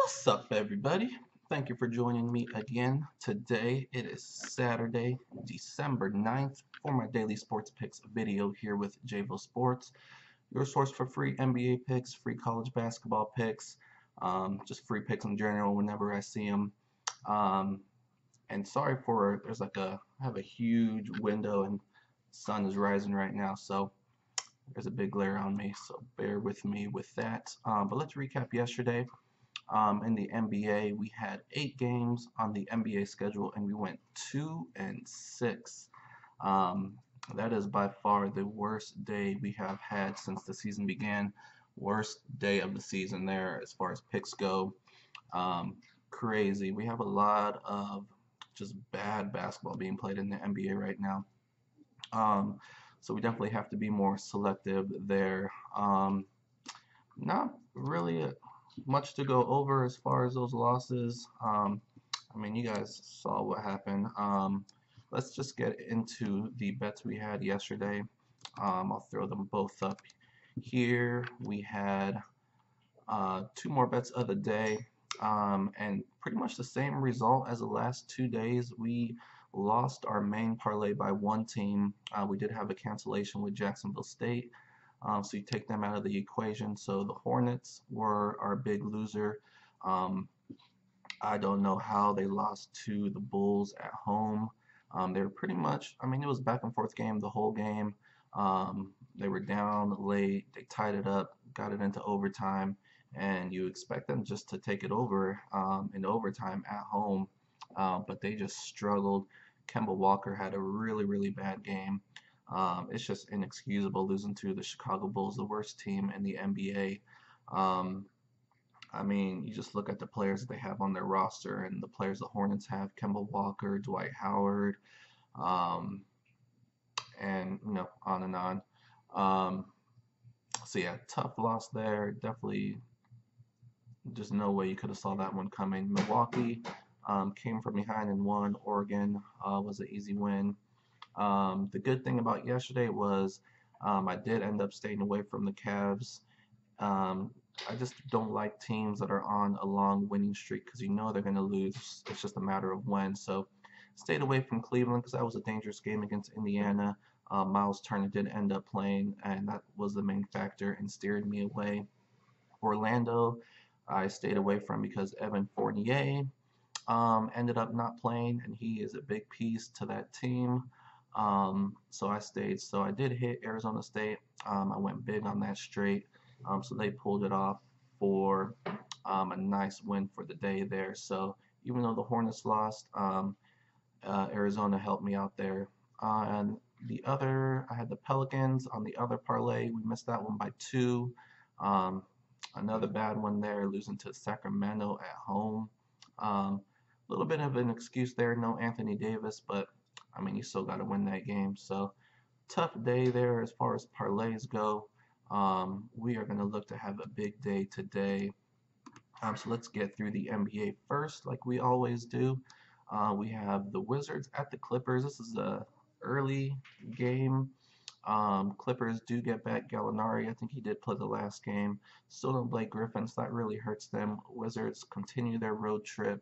What's up, everybody? Thank you for joining me again. Today it is Saturday, December 9th, for my daily sports picks video here with JVille Sports, your source for free NBA picks, free college basketball picks, just free picks in general whenever I see them. Um, and sorry for I have a huge window and sun is rising right now, so there's a big glare on me, so bear with me with that. But let's recap yesterday. In the NBA, we had 8 games on the NBA schedule, and we went 2-6. Um, that is by far the worst day we have had since the season began. Worst day of the season there as far as picks go. Um, Crazy. We have a lot of just bad basketball being played in the NBA right now. Um, so we definitely have to be more selective there. Not really much to go over as far as those losses. I mean, you guys saw what happened. Let's just get into the bets we had yesterday. I'll throw them both up here. We had 2 more bets of the day, and pretty much the same result as the last 2 days. We lost our main parlay by one team. We did have a cancellation with Jacksonville State. So you take them out of the equation. So the Hornets were our big loser. Um, I don't know how they lost to the Bulls at home. They were pretty much, I mean, it was back and forth game the whole game. They were down late, they tied it up, got it into overtime, and you expect them just to take it over in overtime at home, but they just struggled. Kemba Walker had a really, really bad game. It's just inexcusable losing to the Chicago Bulls, the worst team in the NBA. Um, I mean, you just look at the players that they have on their roster and the players the Hornets have: Kemba Walker, Dwight Howard, um, and on and on. Um, so yeah, tough loss there. Definitely, just no way you could have saw that one coming. Milwaukee came from behind and won. Oregon was an easy win. The good thing about yesterday was I did end up staying away from the Cavs. Um, I just don't like teams that are on a long winning streak because you know they're going to lose. It's just a matter of when. So stayed away from Cleveland because that was a dangerous game against Indiana. Miles Turner did end up playing, and that was the main factor in steering me away. Orlando, I stayed away from because Evan Fournier ended up not playing, and he is a big piece to that team. So I stayed. So I did hit Arizona State. I went big on that straight. So they pulled it off for a nice win for the day there. So even though the Hornets lost, Arizona helped me out there. And I had the Pelicans on the other parlay. We missed that one by 2. Um, Another bad one there, losing to Sacramento at home. A little bit of an excuse there, no Anthony Davis, but I mean, you still got to win that game. So tough day there as far as parlays go. We are going to look to have a big day today. So let's get through the NBA first, like we always do. We have the Wizards at the Clippers. This is a early game. Clippers do get back Gallinari. I think he did play the last game. Still no Blake Griffin, so that really hurts them. Wizards continue their road trip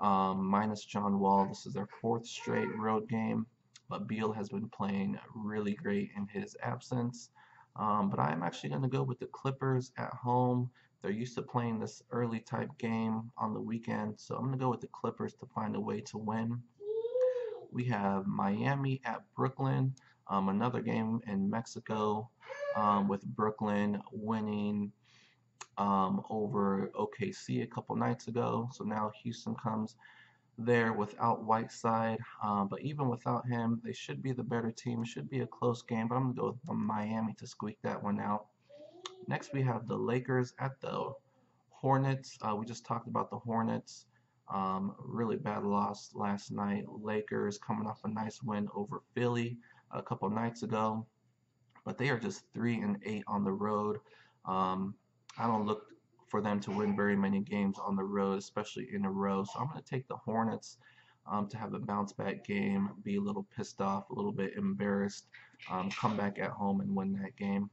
minus John Wall. This is their 4th straight road game, but Beal has been playing really great in his absence. But I'm actually going to go with the Clippers at home. They're used to playing this early type game on the weekend, so I'm going to go with the Clippers to find a way to win. We have Miami at Brooklyn, another game in Mexico, with Brooklyn winning over OKC a couple nights ago. So now Houston comes there without Whiteside, but even without him, they should be the better team. It should be a close game, but I'm going to go with Miami to squeak that one out. Next, we have the Lakers at the Hornets. We just talked about the Hornets. Really bad loss last night. Lakers coming off a nice win over Philly a couple nights ago, but they are just 3-8 on the road. I don't look for them to win very many games on the road, especially in a row. So I'm going to take the Hornets to have a bounce back game, be a little pissed off, a little bit embarrassed, come back at home and win that game.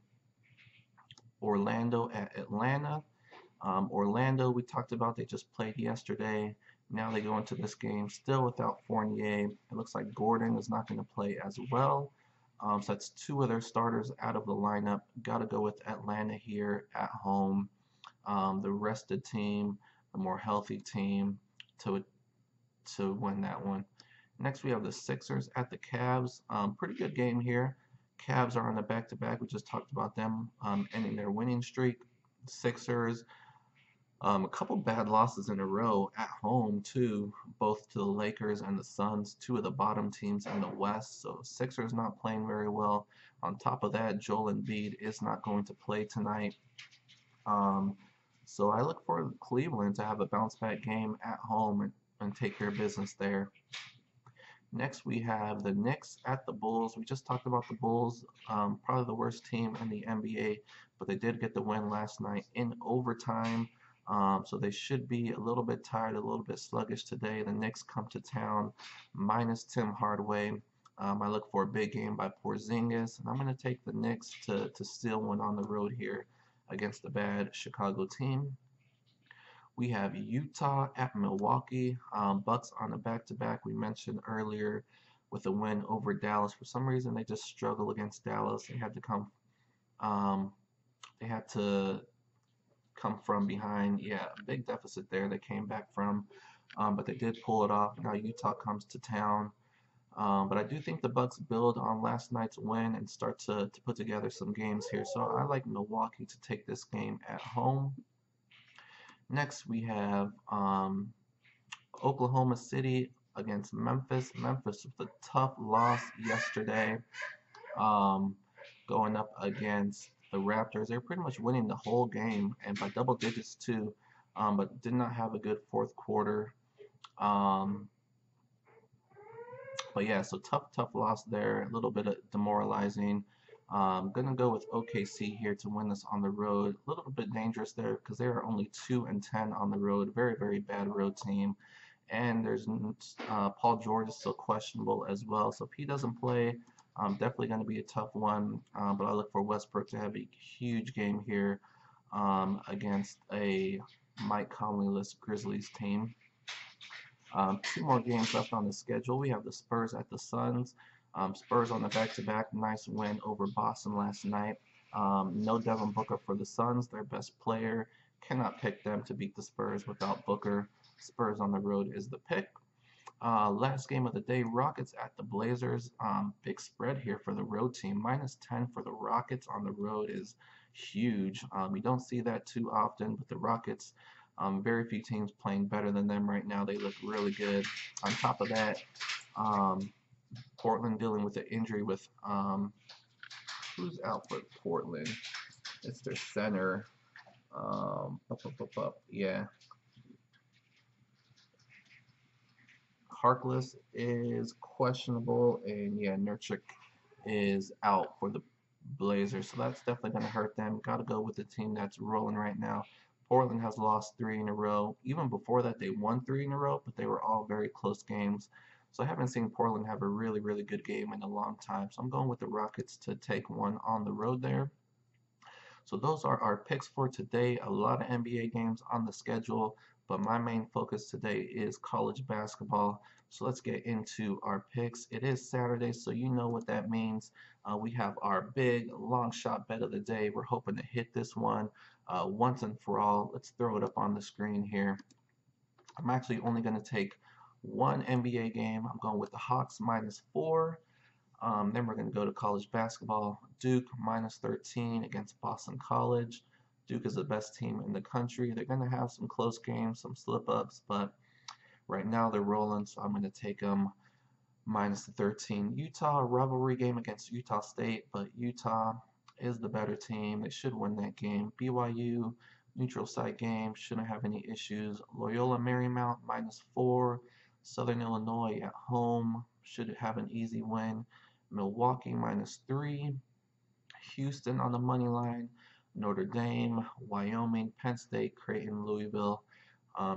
Orlando at Atlanta. Orlando, we talked about, they just played yesterday. Now they go into this game still without Fournier. It looks like Gordon is not going to play as well. So that's two of their starters out of the lineup. Got to go with Atlanta here at home. The rested team, the more healthy team to win that one. Next, we have the Sixers at the Cavs. Pretty good game here. Cavs are on a back-to-back. We just talked about them ending their winning streak. Sixers, a couple bad losses in a row at home too, both to the Lakers and the Suns, two of the bottom teams in the West. So Sixers not playing very well. On top of that, Joel Embiid is not going to play tonight. So I look for Cleveland to have a bounce-back game at home and take care of business there. Next, we have the Knicks at the Bulls. We just talked about the Bulls, probably the worst team in the NBA, but they did get the win last night in overtime. So they should be a little bit tired, a little bit sluggish today. The Knicks come to town minus Tim Hardaway. I look for a big game by Porzingis, and I'm going to take the Knicks to steal one on the road here against the bad Chicago team. We have Utah at Milwaukee. Bucks on a back-to-back we mentioned earlier with a win over Dallas. For some reason, they just struggle against Dallas. They had to come. They had to come from behind. Yeah, a big deficit there. They came back from, but they did pull it off. Now Utah comes to town. But I do think the Bucks build on last night's win and start to put together some games here. So I like Milwaukee to take this game at home. Next, we have Oklahoma City against Memphis. Memphis with a tough loss yesterday, going up against the Raptors. They're pretty much winning the whole game and by double digits too, but did not have a good fourth quarter. But yeah, so tough loss there. A little bit of demoralizing. Gonna go with OKC here to win this on the road. A little bit dangerous there because they are only 2-10 on the road. Very bad road team. And there's Paul George is still questionable as well. So if he doesn't play, definitely going to be a tough one. But I look for Westbrook to have a huge game here against a Mike Conley-less Grizzlies team. Two more games left on the schedule. We have the Spurs at the Suns. Spurs on the back-to-back, nice win over Boston last night. No Devin Booker for the Suns, their best player. Cannot pick them to beat the Spurs without Booker. Spurs on the road is the pick. Last game of the day, Rockets at the Blazers. Big spread here for the road team. -10 for the Rockets on the road is huge. We don't see that too often, but the Rockets, very few teams playing better than them right now. They look really good. On top of that, Portland dealing with an injury with who's out for Portland? It's their center. Yeah. Harkless is questionable, and yeah, Nurkic is out for the Blazers, so that's definitely going to hurt them. Got to go with the team that's rolling right now. Portland has lost 3 in a row. Even before that, they won 3 in a row, but they were all very close games. So I haven't seen Portland have a really good game in a long time. So I'm going with the Rockets to take one on the road there. So those are our picks for today. A lot of NBA games on the schedule, but my main focus today is college basketball. So let's get into our picks. It is Saturday, so you know what that means. We have our big long shot bet of the day. We're hoping to hit this one once and for all. Let's throw it up on the screen here. I'm actually only going to take one NBA game. I'm going with the Hawks -4. Then we're going to go to college basketball. Duke -13 against Boston College. Duke is the best team in the country. They're going to have some close games, some slip-ups, but right now they're rolling, so I'm going to take them -13. Utah, rivalry game against Utah State, but Utah is the better team. They should win that game. BYU, neutral site game, shouldn't have any issues. Loyola Marymount -4. Southern Illinois at home should have an easy win. Milwaukee -3. Houston on the money line. Notre Dame, Wyoming, Penn State, Creighton, Louisville.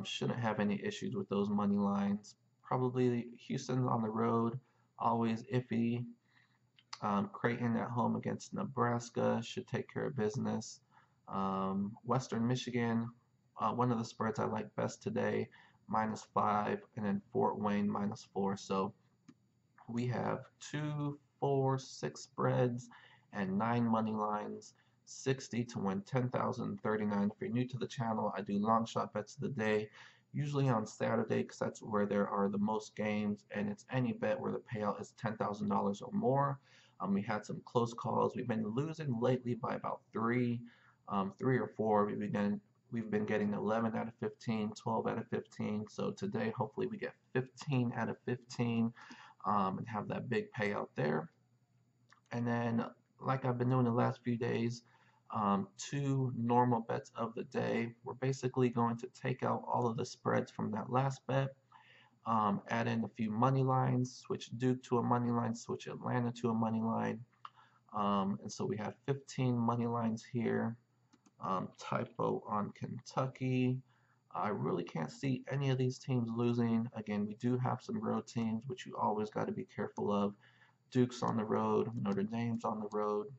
Shouldn't have any issues with those money lines. Probably Houston's on the road, always iffy. Creighton at home against Nebraska should take care of business. Western Michigan, One of the spreads I like best today, -5, and then Fort Wayne -4. So we have 2, 4, 6 spreads and 9 money lines. 60 to win 10,039. If you're new to the channel, I do long shot bets of the day, usually on Saturday because that's where there are the most games, and it's any bet where the payout is $10,000 or more. We had some close calls. We've been losing lately by about 3 or 4. We've been getting 11 out of 15, 12 out of 15. So today, hopefully, we get 15 out of 15 and have that big payout there. And then, like I've been doing the last few days, 2 normal bets of the day. We're basically going to take out all of the spreads from that last bet, add in a few money lines, switch Duke to a money line, switch Atlanta to a money line. And so we have 15 money lines here. Typo on Kentucky. I really can't see any of these teams losing. Again, we do have some road teams, which you always got to be careful of. Duke's on the road, Notre Dame's on the road,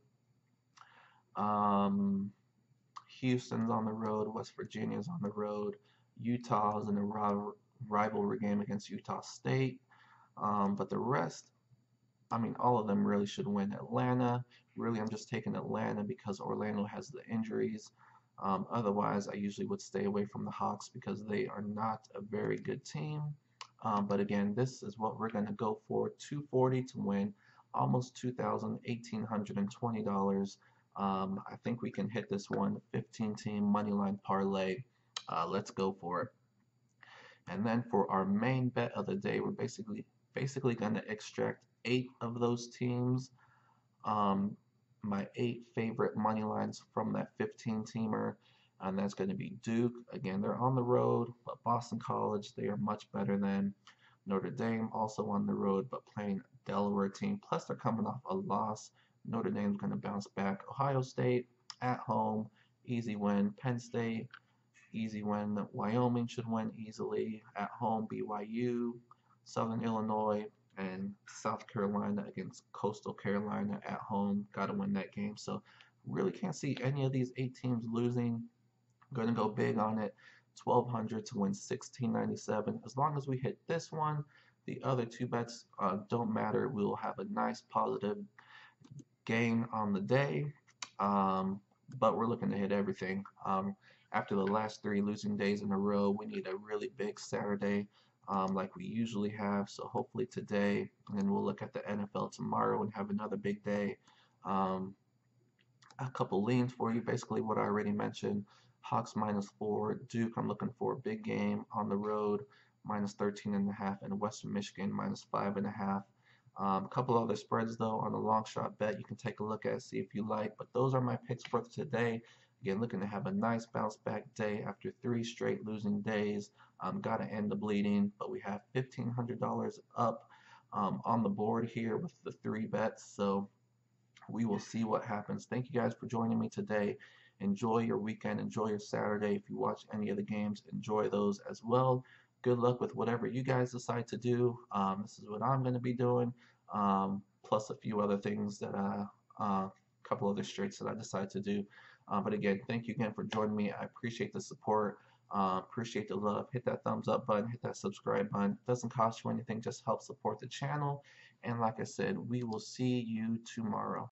Houston's on the road, West Virginia's on the road, Utah's in a rivalry game against Utah State. But the rest, I mean, all of them really should win. Atlanta, really, I'm just taking Atlanta because Orlando has the injuries. Otherwise, I usually would stay away from the Hawks because they are not a very good team. But again, this is what we're going to go for. 240 to win almost $1,820. I think we can hit this one 15-team moneyline parlay. Let's go for it. And then for our main bet of the day, we're basically going to extract 8 of those teams. My 8 favorite money lines from that 15-teamer, and that's going to be Duke. Again, they're on the road, but Boston College, they are much better than Notre Dame, also on the road, but playing Delaware team. Plus, they're coming off a loss. Notre Dame's going to bounce back. Ohio State at home, easy win. Penn State, easy win. Wyoming should win easily at home. BYU, Southern Illinois, and South Carolina against Coastal Carolina at home. Got to win that game. So really can't see any of these 8 teams losing. I'm going to go big on it. 1,200 to win 1,697. As long as we hit this one, the other 2 bets don't matter. We'll have a nice positive gain on the day. But we're looking to hit everything. After the last 3 losing days in a row, we need a really big Saturday like we usually have. So hopefully today, and then we'll look at the NFL tomorrow and have another big day. A couple leans for you, basically what I already mentioned. Hawks -4, Duke, I'm looking for a big game on the road, -13.5, and Western Michigan -5.5. A couple other spreads though on the long shot bet you can take a look at, see if you like. But those are my picks for today. Again, looking to have a nice bounce back day after 3 straight losing days. Got to end the bleeding, but we have $1,500 up on the board here with the 3 bets. So we will see what happens. Thank you guys for joining me today. Enjoy your weekend. Enjoy your Saturday. If you watch any of the games, enjoy those as well. Good luck with whatever you guys decide to do. This is what I'm going to be doing, plus a few other things that a couple other straights that I decide to do. But again, thank you again for joining me. I appreciate the support. Appreciate the love. Hit that thumbs up button. Hit that subscribe button. It doesn't cost you anything. Just help support the channel. And like I said, we will see you tomorrow.